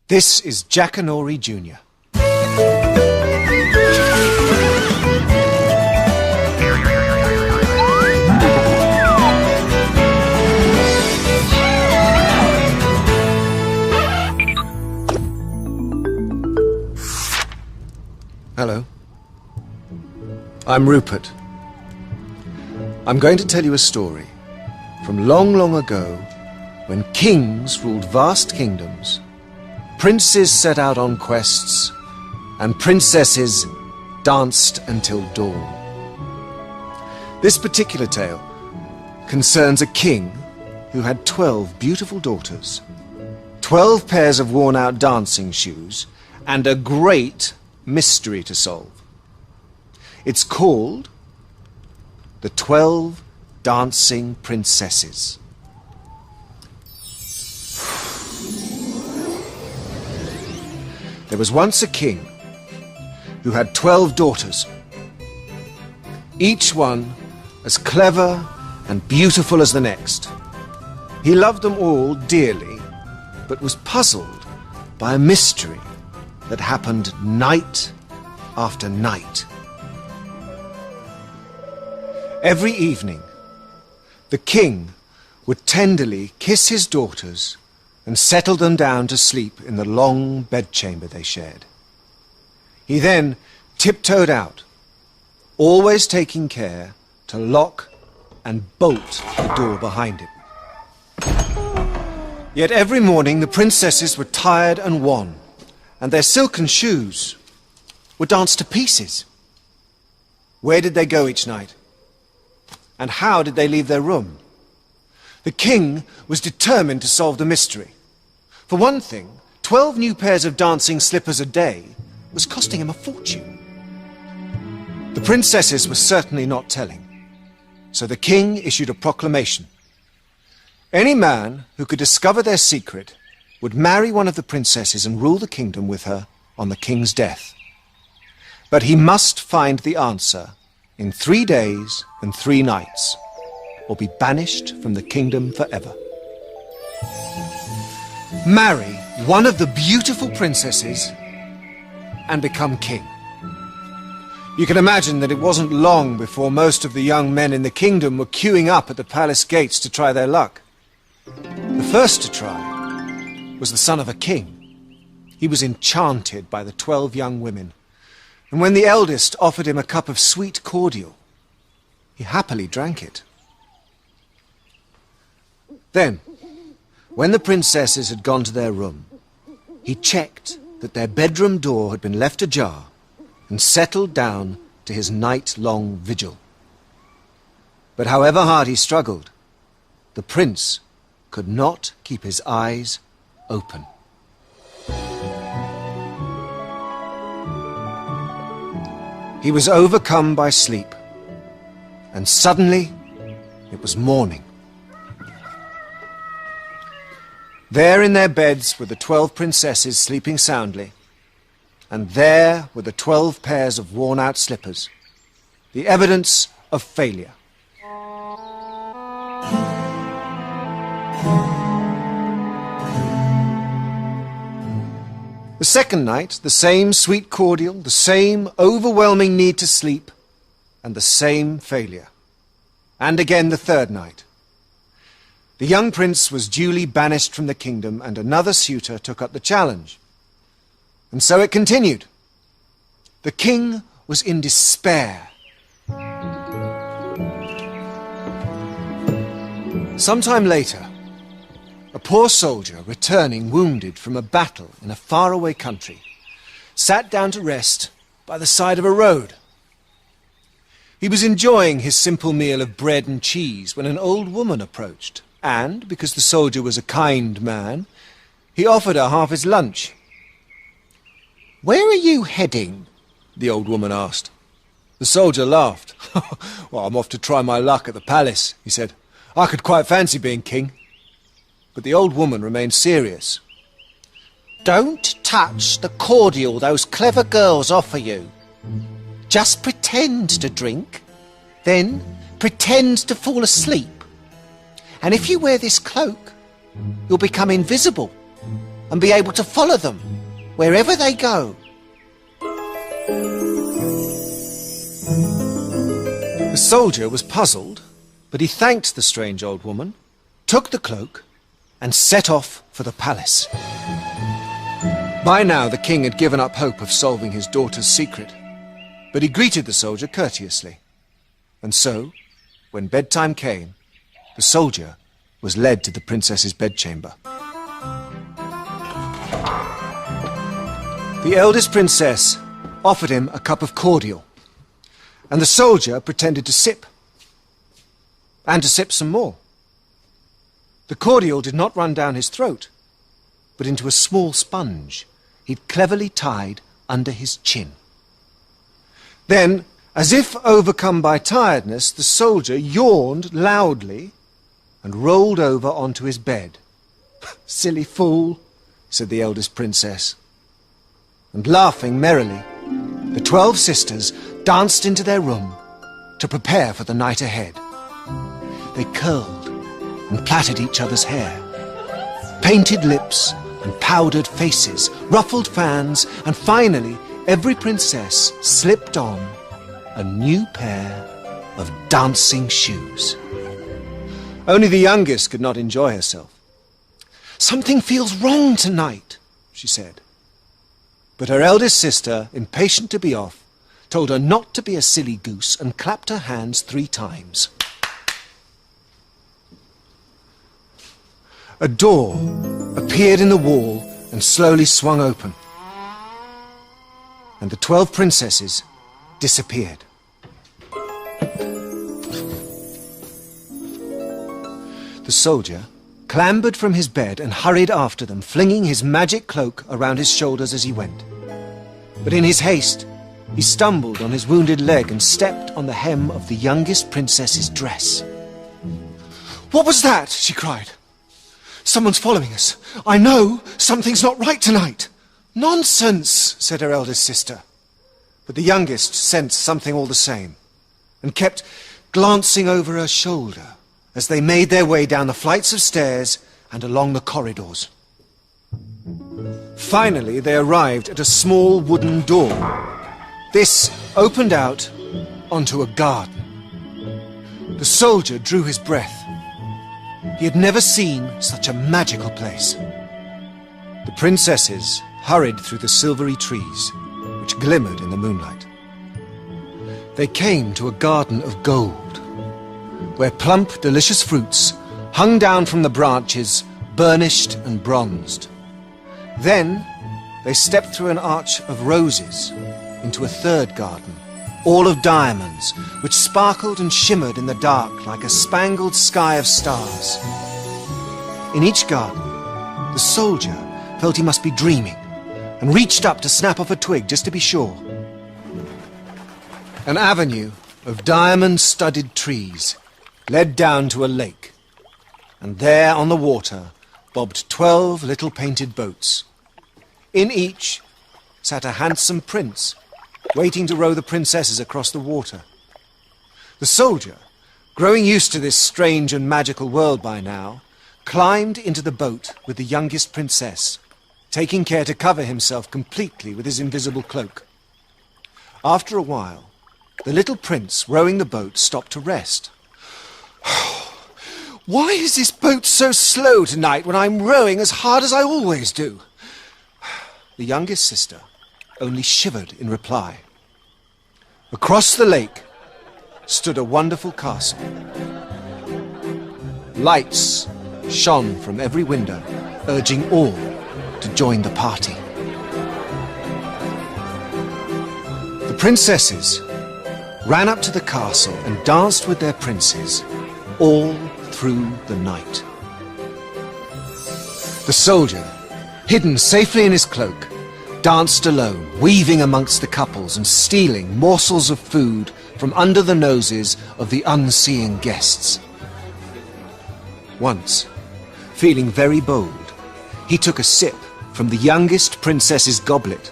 This is Jackanory Junior. Hello. I'm Rupert. I'm going to tell you a story from long, long ago when kings ruled vast kingdoms, princes set out on quests, and princesses danced until dawn. This particular tale concerns a king who had 12 beautiful daughters, 12 pairs of worn-out dancing shoes, and a great mystery to solve. It's called The 12 Dancing Princesses. There was once a king who had 12 daughters, each one as clever and beautiful as the next. He loved them all dearly, but was puzzled by a mystery that happened night after night. Every evening, the king would tenderly kiss his daughters and settle them down to sleep in the long bedchamber they shared. He then tiptoed out, always taking care to lock and bolt the door behind him. Yet every morning the princesses were tired and wan, and their silken shoes were danced to pieces. Where did they go each night? And how did they leave their room? The king was determined to solve the mystery. For one thing, 12 new pairs of dancing slippers a day was costing him a fortune. The princesses were certainly not telling, so the king issued a proclamation. Any man who could discover their secret would marry one of the princesses and rule the kingdom with her on the king's death. But he must find the answer in 3 days and 3 nights, or be banished from the kingdom forever. Marry one of the beautiful princesses and become king. You can imagine that it wasn't long before most of the young men in the kingdom were queuing up at the palace gates to try their luck. The first to try was the son of a king. He was enchanted by the 12 young women, and when the eldest offered him a cup of sweet cordial, he happily drank it. Then, when the princesses had gone to their room, he checked that their bedroom door had been left ajar and settled down to his night-long vigil. But however hard he struggled, the prince could not keep his eyes open. He was overcome by sleep, and suddenly it was morning. There in their beds were the 12 princesses sleeping soundly, and there were the 12 pairs of worn-out slippers, the evidence of failure. The second night, the same sweet cordial, the same overwhelming need to sleep, and the same failure. And again the third night. The young prince was duly banished from the kingdom, and another suitor took up the challenge. And so it continued. The king was in despair. Sometime later, a poor soldier, returning wounded from a battle in a faraway country, sat down to rest by the side of a road. He was enjoying his simple meal of bread and cheese when an old woman approached, and, because the soldier was a kind man, he offered her half his lunch. "Where are you heading?" the old woman asked. The soldier laughed. "Well, I'm off to try my luck at the palace," he said. "I could quite fancy being king." But the old woman remained serious. "Don't touch the cordial those clever girls offer you. Just pretend to drink, then pretend to fall asleep. And if you wear this cloak, you'll become invisible. and be able to follow them wherever they go. The soldier was puzzled, but he thanked the strange old woman, took the cloak, and set off for the palace. By now the king had given up hope of solving his daughter's secret, but he greeted the soldier courteously. And so, when bedtime came, the soldier was led to the princess's bedchamber. The eldest princess offered him a cup of cordial, and the soldier pretended to sip, and to sip some more. The cordial did not run down his throat, but into a small sponge he'd cleverly tied under his chin. Then, as if overcome by tiredness, the soldier yawned loudly and rolled over onto his bed. "Silly fool," said the eldest princess. And laughing merrily, the 12 sisters danced into their room to prepare for the night ahead. They curled and plaited each other's hair, painted lips and powdered faces, ruffled fans, and finally every princess slipped on a new pair of dancing shoes. Only the youngest could not enjoy herself. "Something feels wrong tonight," she said. But her eldest sister, impatient to be off, told her not to be a silly goose and clapped her hands 3 times. A door appeared in the wall and slowly swung open, and the 12 princesses disappeared. The soldier clambered from his bed and hurried after them, flinging his magic cloak around his shoulders as he went. But in his haste, he stumbled on his wounded leg and stepped on the hem of the youngest princess's dress. "What was that?" she cried. "Someone's following us. I know something's not right tonight." "Nonsense," said her eldest sister. But the youngest sensed something all the same, and kept glancing over her shoulder as they made their way down the flights of stairs and along the corridors. Finally, they arrived at a small wooden door. This opened out onto a garden. The soldier drew his breath. He had never seen such a magical place. The princesses hurried through the silvery trees, which glimmered in the moonlight. They came to a garden of gold, where plump, delicious fruits hung down from the branches, burnished and bronzed. Then they stepped through an arch of roses into a third garden, all of diamonds, which sparkled and shimmered in the dark like a spangled sky of stars. In each garden, the soldier felt he must be dreaming, and reached up to snap off a twig just to be sure. An avenue of diamond-studded trees led down to a lake, and there on the water bobbed 12 little painted boats. In each sat a handsome prince, waiting to row the princesses across the water. The soldier, growing used to this strange and magical world by now, climbed into the boat with the youngest princess, taking care to cover himself completely with his invisible cloak. After a while, the little prince rowing the boat stopped to rest. "Why is this boat so slow tonight when I'm rowing as hard as I always do?" The youngest sister only shivered in reply. Across the lake stood a wonderful castle. Lights shone from every window, urging all to join the party. The princesses ran up to the castle and danced with their princes all through the night. The soldier, hidden safely in his cloak, danced alone, weaving amongst the couples and stealing morsels of food from under the noses of the unseeing guests. Once, feeling very bold, he took a sip from the youngest princess's goblet.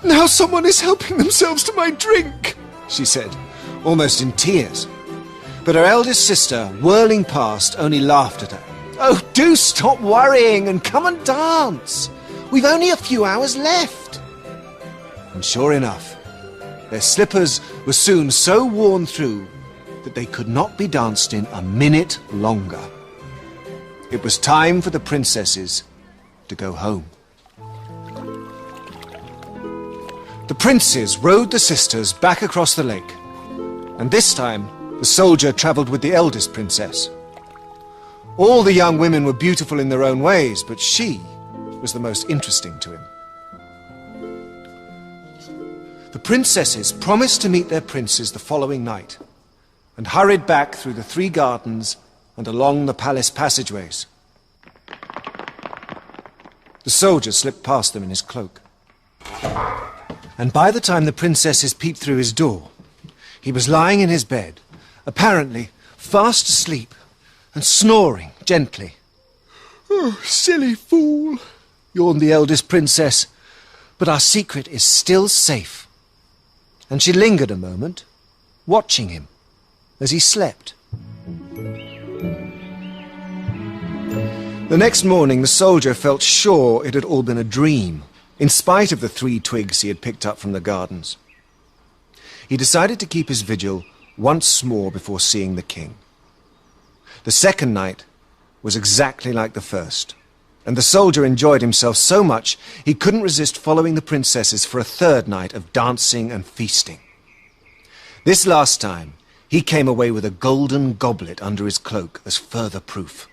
"Now someone is helping themselves to my drink," she said, almost in tears. But her eldest sister, whirling past, only laughed at her. Oh, do stop worrying and come and dance. We've only a few hours left. And sure enough, their slippers were soon so worn through that they could not be danced in a minute longer. It was time for the princesses to go home. The princes rowed the sisters back across the lake, and this time the soldier travelled with the eldest princess. All the young women were beautiful in their own ways, but she was the most interesting to him. The princesses promised to meet their princes the following night, and hurried back through the 3 gardens and along the palace passageways. The soldier slipped past them in his cloak, and by the time the princesses peeped through his door, he was lying in his bed, apparently fast asleep, and snoring gently. "Oh, silly fool," yawned the eldest princess, "but our secret is still safe." And she lingered a moment, watching him as he slept. The next morning, the soldier felt sure it had all been a dream, in spite of the 3 twigs he had picked up from the gardens. He decided to keep his vigil once more before seeing the king. The second night was exactly like the first, and the soldier enjoyed himself so much he couldn't resist following the princesses for a 3rd night of dancing and feasting. This last time, he came away with a golden goblet under his cloak as further proof.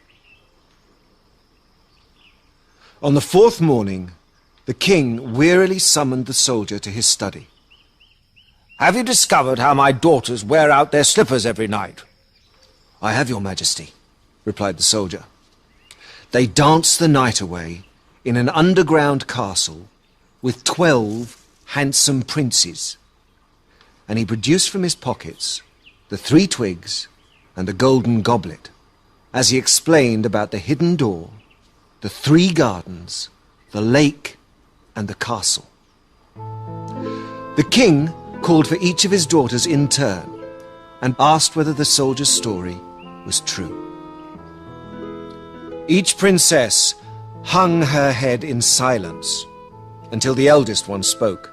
On the 4th morning, the king wearily summoned the soldier to his study. "Have you discovered how my daughters wear out their slippers every night?" "I have, your majesty," replied the soldier. "They dance the night away in an underground castle with 12 handsome princes." And he produced from his pockets the 3 twigs and the golden goblet, as he explained about the hidden door, the 3 gardens, the lake, and the castle. The king called for each of his daughters in turn and asked whether the soldier's story was true. Each princess hung her head in silence until the eldest one spoke.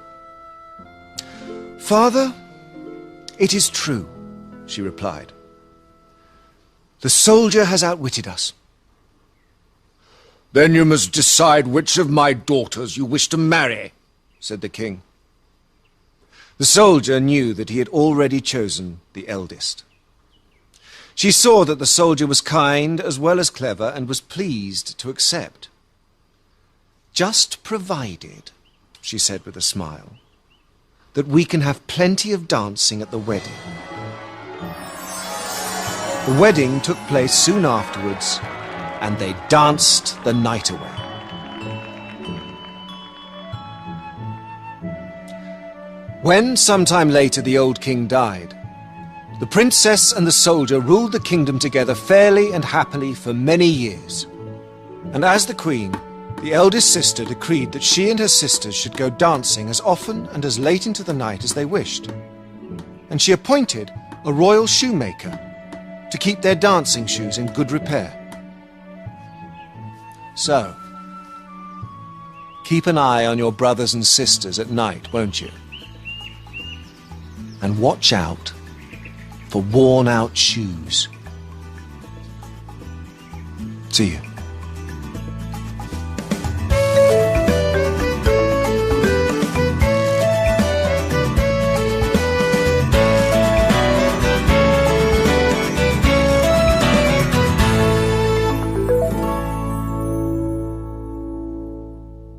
"Father, it is true," she replied. "The soldier has outwitted us." "Then you must decide which of my daughters you wish to marry," said the king. The soldier knew that he had already chosen the eldest. She saw that the soldier was kind as well as clever and was pleased to accept. "Just provided," she said with a smile, "that we can have plenty of dancing at the wedding." The wedding took place soon afterwards, and they danced the night away. When, sometime later, the old king died, the princess and the soldier ruled the kingdom together fairly and happily for many years. And as the queen, the eldest sister decreed that she and her sisters should go dancing as often and as late into the night as they wished. And she appointed a royal shoemaker to keep their dancing shoes in good repair. So, keep an eye on your brothers and sisters at night, won't you? And watch out for worn-out shoes. See you.